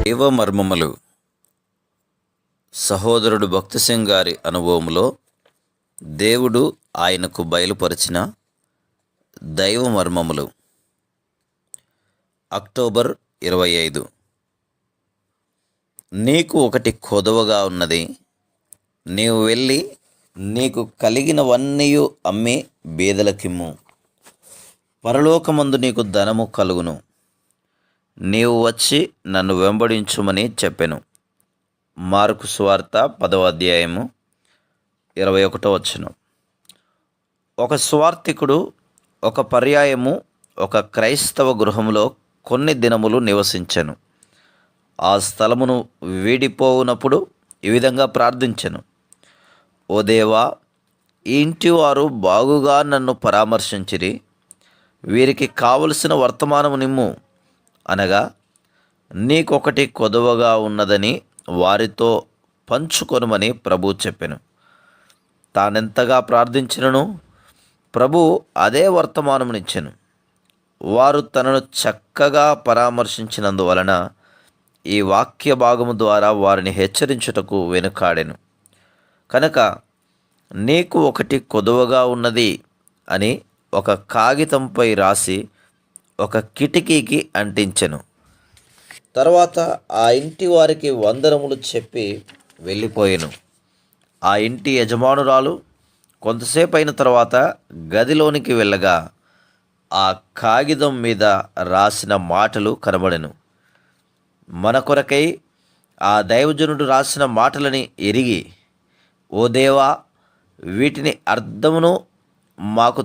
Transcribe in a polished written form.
దైవ మర్మములు. సహోదరుడు భక్తి సింగ్ గారి అనుభవంలో దేవుడు ఆయనకు బయలుపరిచిన దైవ మర్మములు. అక్టోబర్ 25. నీకు ఒకటి కొదవగా ఉన్నది. నీవు వెళ్ళి నీకు కలిగినవన్నీయు అమ్మి బీదలకిమ్ము, పరలోకమందు నీకు ధనము కలుగును. నీవు వచ్చి నన్ను వెంబడించుమని చెప్పెను. మార్కు సువార్త 10వ అధ్యాయము 21వ వచనం. ఒక సువార్తికుడు ఒక పర్యాయము ఒక క్రైస్తవ గృహములో కొన్ని దినములు నివసించెను. ఆ స్థలమును వీడిపోవునప్పుడు ఈ విధంగా ప్రార్థించెను: ఓ దేవా, ఈ ఇంటి వారు బాగుగా నన్ను పరామర్శించిరి. వీరికి కావలసిన వర్తమానము నిమ్ము, అనగా నీకొకటి కొదవగా ఉన్నదని వారితో పంచుకొనుమని ప్రభు చెప్పెను. తానెంతగా ప్రార్థించినను ప్రభు అదే వర్తమానమునిచ్చెను. వారు తనను చక్కగా పరామర్శించినందువలన ఈ వాక్య భాగము ద్వారా వారిని హెచ్చరించుటకు వెనుకాడెను. కనుక నీకు ఒకటి కొదవగా ఉన్నది అని ఒక కాగితంపై రాసి ఒక కిటికీకి అంటించెను. తర్వాత ఆ ఇంటి వారికి వందనములు చెప్పి వెళ్ళిపోయెను. ఆ ఇంటి యజమానురాలు కొంతసేపు అయిన తర్వాత గదిలోనికి వెళ్ళగా ఆ కాగితం మీద రాసిన మాటలు కనబడెను. మన కొరకై ఆ దైవజనుడు రాసిన మాటలని ఎరిగి, ఓ దేవా, వీటిని అర్థమును మాకు